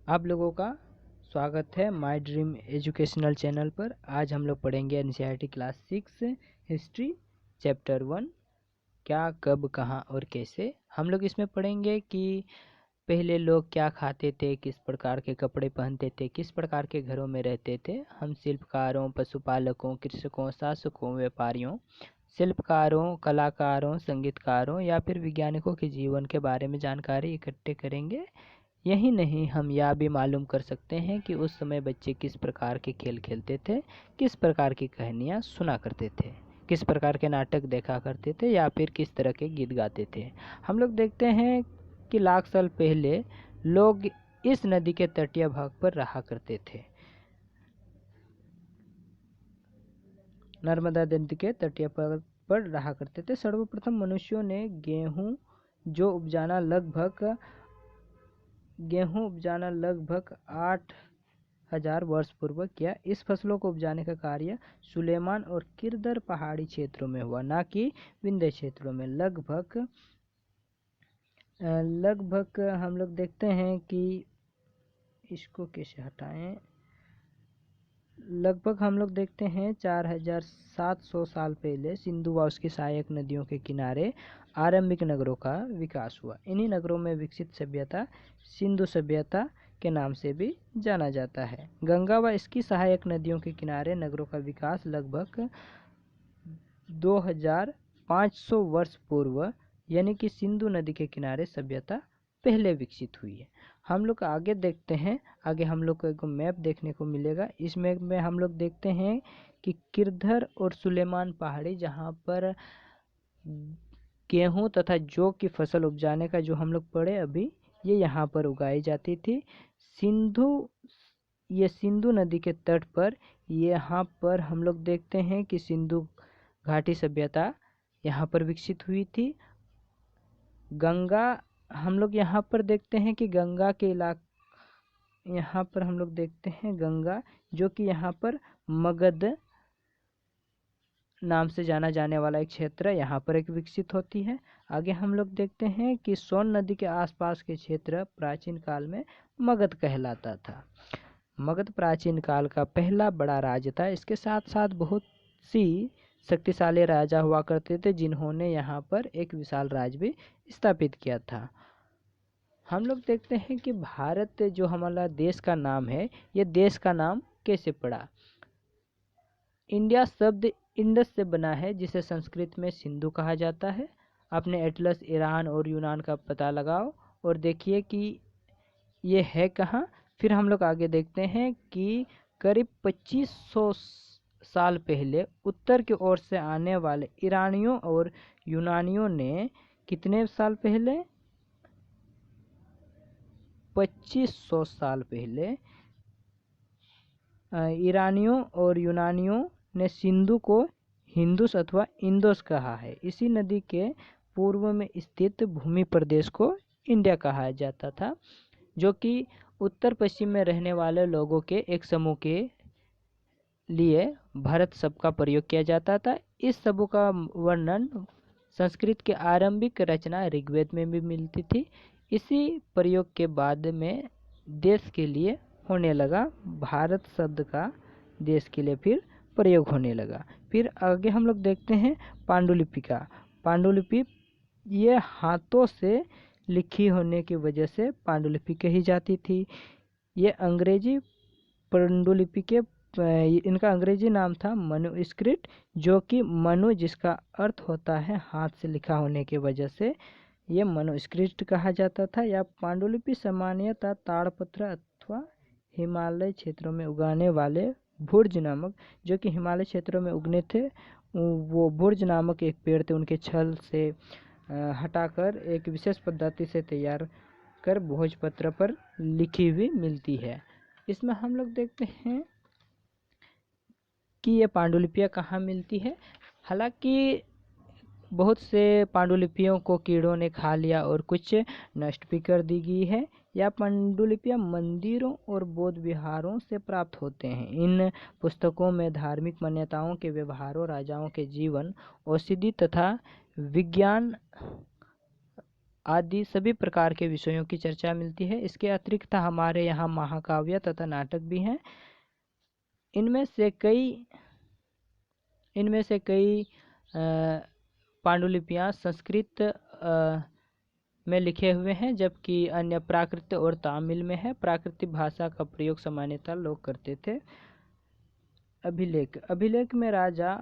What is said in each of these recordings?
आप लोगों का स्वागत है माय ड्रीम एजुकेशनल चैनल पर। आज हम लोग पढ़ेंगे एनसीईआरटी क्लास 6 हिस्ट्री चैप्टर 1 क्या कब कहाँ और कैसे। हम लोग इसमें पढ़ेंगे कि पहले लोग क्या खाते थे, किस प्रकार के कपड़े पहनते थे, किस प्रकार के घरों में रहते थे। हम शिल्पकारों, पशुपालकों, कृषकों, शासकों, व्यापारियों, शिल्पकारों, कलाकारों, संगीतकारों या फिर वैज्ञानिकों के जीवन के बारे में जानकारी इकट्ठे करेंगे। यही नहीं, हम यह भी मालूम कर सकते हैं कि उस समय बच्चे किस प्रकार के खेल खेलते थे, किस प्रकार की कहानियाँ सुना करते थे, किस प्रकार के नाटक देखा करते थे या फिर किस तरह के गीत गाते थे। हम लोग देखते हैं कि लाख साल पहले लोग इस नदी के तटीय भाग पर रहा करते थे। नर्मदा नदी के तटीय पर रहा करते थे। सर्वप्रथम मनुष्यों ने गेहूं उपजाना लगभग 8,000 वर्ष पूर्व किया। इस फसलों को उपजाने का कार्य सुलेमान और किरदर पहाड़ी क्षेत्रों में हुआ, ना कि विंध्य क्षेत्रों में। लगभग हम लोग देखते हैं कि इसको कैसे हटाएं। लगभग हम लोग देखते हैं 4,700 साल पहले सिंधु व उसकी सहायक नदियों के किनारे आरंभिक नगरों का विकास हुआ। इन्हीं नगरों में विकसित सभ्यता सिंधु सभ्यता के नाम से भी जाना जाता है। गंगा व इसकी सहायक नदियों के किनारे नगरों का विकास लगभग 2,500 वर्ष पूर्व यानी कि सिंधु नदी के किनारे सभ्यता पहले विकसित हुई है। हम लोग आगे देखते हैं। आगे हम लोग को एक मैप देखने को मिलेगा। इस मैप में हम लोग देखते हैं कि किरधर और सुलेमान पहाड़ी, जहाँ पर गेहूं तथा जौ की फसल उपजाने का जो हम लोग पढ़े अभी, ये यहाँ पर उगाई जाती थी। सिंधु नदी के तट पर यहाँ पर हम लोग देखते हैं कि सिंधु घाटी सभ्यता यहाँ पर विकसित हुई थी। गंगा हम लोग यहाँ पर देखते हैं कि गंगा के यहाँ पर हम लोग देखते हैं गंगा, जो कि यहाँ पर मगध नाम से जाना जाने वाला एक क्षेत्र है, यहाँ पर एक विकसित होती है। आगे हम लोग देखते हैं कि सोन नदी के आसपास के क्षेत्र प्राचीन काल में मगध कहलाता था। मगध प्राचीन काल का पहला बड़ा राज्य था। इसके साथ साथ बहुत सी शक्तिशाली राजा हुआ करते थे, जिन्होंने यहाँ पर एक विशाल राज्य भी स्थापित किया था। हम लोग देखते हैं कि भारत जो हमारा देश का नाम है, ये देश का नाम कैसे पड़ा। इंडिया शब्द इंडस से बना है, जिसे संस्कृत में सिंधु कहा जाता है। अपने एटलस ईरान और यूनान का पता लगाओ और देखिए कि ये है कहाँ। फिर हम लोग आगे देखते हैं कि करीब 2500 साल पहले उत्तर की ओर से आने वाले ईरानियों और यूनानियों ने कितने साल पहले 2500 साल पहले ईरानियों और यूनानियों ने सिंधु को हिंदुस अथवा इंदोस कहा है। इसी नदी के पूर्व में स्थित भूमि प्रदेश को इंडिया कहा जाता था, जो कि उत्तर पश्चिम में रहने वाले लोगों के एक समूह के लिए भारत शब्द का प्रयोग किया जाता था। इस शब्द का वर्णन संस्कृत के आरंभिक रचना ऋग्वेद में भी मिलती थी। इसी प्रयोग के बाद में देश के लिए होने लगा, भारत शब्द का देश के लिए फिर प्रयोग होने लगा। फिर आगे हम लोग देखते हैं पांडुलिपि का। पांडुलिपि ये हाथों से लिखी होने की वजह से पांडुलिपि कही जाती थी। ये अंग्रेजी पांडुलिपि के इनका अंग्रेजी नाम था मनुस्क्रिप्ट, जो कि मनु जिसका अर्थ होता है हाथ से लिखा होने की वजह से ये मनुस्क्रिप्ट कहा जाता था। या पांडुलिपि सामान्यतः ताड़पत्र अथवा हिमालय क्षेत्रों में उगाने वाले भुर्ज नामक, जो कि हिमालय क्षेत्रों में उगने थे, वो भुर्ज नामक एक पेड़ थे, उनके छल से हटाकर एक विशेष पद्धति से तैयार कर भोजपत्र पर लिखी हुई मिलती है। इसमें हम लोग देखते हैं कि ये पांडुलिपियाँ कहाँ मिलती है। हालांकि बहुत से पांडुलिपियों को कीड़ों ने खा लिया और कुछ नष्ट भी कर दी गई है। यह पांडुलिपियाँ मंदिरों और बौद्ध विहारों से प्राप्त होते हैं। इन पुस्तकों में धार्मिक मान्यताओं के व्यवहारों, राजाओं के जीवन, औषधि तथा विज्ञान आदि सभी प्रकार के विषयों की चर्चा मिलती है। इसके अतिरिक्त हमारे यहाँ महाकाव्य तथा नाटक भी हैं। इनमें से कई पांडुलिपियाँ संस्कृत में लिखे हुए हैं, जबकि अन्य प्राकृत और तमिल में है। प्राकृतिक भाषा का प्रयोग सामान्यतः लोग करते थे। अभिलेख में राजा,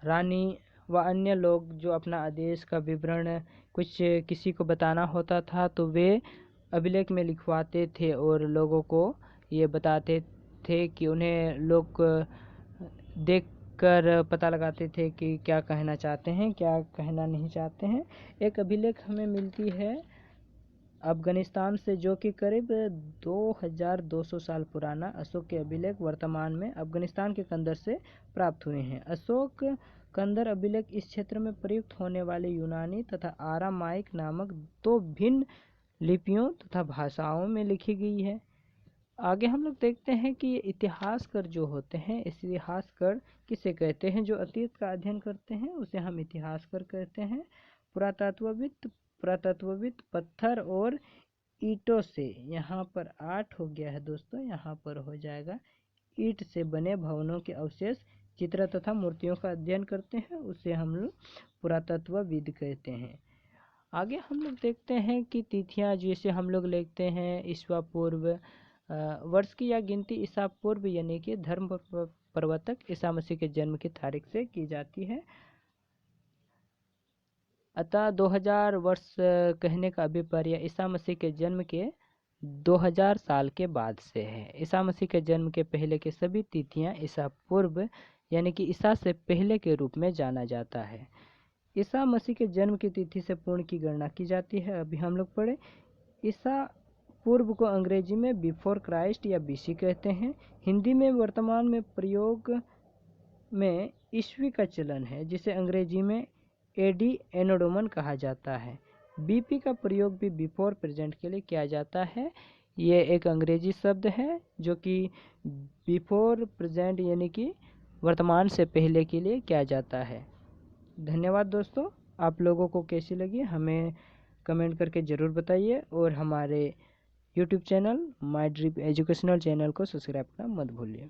रानी व अन्य लोग जो अपना आदेश का विवरण कुछ किसी को बताना होता था तो वे अभिलेख में लिखवाते थे और लोगों को ये बताते थे कि उन्हें लोग देखकर पता लगाते थे कि क्या कहना चाहते हैं, क्या कहना नहीं चाहते हैं। एक अभिलेख हमें मिलती है अफगानिस्तान से, जो कि करीब 2200 साल पुराना अशोक के अभिलेख वर्तमान में अफगानिस्तान के कंदर से प्राप्त हुए हैं। अशोक कंदर अभिलेख इस क्षेत्र में प्रयुक्त होने वाले यूनानी तथा आरामाइक नामक दो भिन्न लिपियों तथा भाषाओं में लिखी गई है। आगे हम लोग देखते हैं कि इतिहासकार जो होते हैं, इस इतिहासकार किसे कहते हैं? जो अतीत का अध्ययन करते हैं उसे हम इतिहासकार कहते हैं। पुरातत्वविद पत्थर और ईंटों से, यहाँ पर 8 हो गया है दोस्तों, यहाँ पर हो जाएगा, ईंट से बने भवनों के अवशेष, चित्र तथा मूर्तियों का अध्ययन करते हैं, उसे हम लोग पुरातत्वविद कहते हैं। आगे हम लोग देखते हैं कि तिथियां जैसे हम लोग लिखते हैं ईसा पूर्व, वर्ष की या गिनती ईसा पूर्व यानी कि धर्म प्रवर्तक ईसा मसीह के जन्म की तारीख से की जाती है। अतः 2000 वर्ष कहने का अभिप्राय ईसा मसीह के जन्म के 2000 साल के बाद से है। ईसा मसीह के जन्म के पहले की सभी तिथियां ईसा पूर्व यानी कि ईसा से पहले के रूप में जाना जाता है। ईसा मसीह के जन्म की तिथि से पूर्ण की गणना की जाती है। अभी हम लोग पढ़े, ईसा पूर्व को अंग्रेजी में बिफोर क्राइस्ट या बीसी कहते हैं। हिंदी में वर्तमान में प्रयोग में ईस्वी का चलन है, जिसे अंग्रेजी में एडी एनोडोमन कहा जाता है। बीपी का प्रयोग भी बिफोर प्रेजेंट के लिए किया जाता है। ये एक अंग्रेजी शब्द है जो कि बिफोर प्रेजेंट यानी कि वर्तमान से पहले के लिए किया जाता है। धन्यवाद दोस्तों, आप लोगों को कैसी लगी हमें कमेंट करके ज़रूर बताइए और हमारे YouTube channel my dream educational channel को सब्सक्राइब करना मत भूलिए।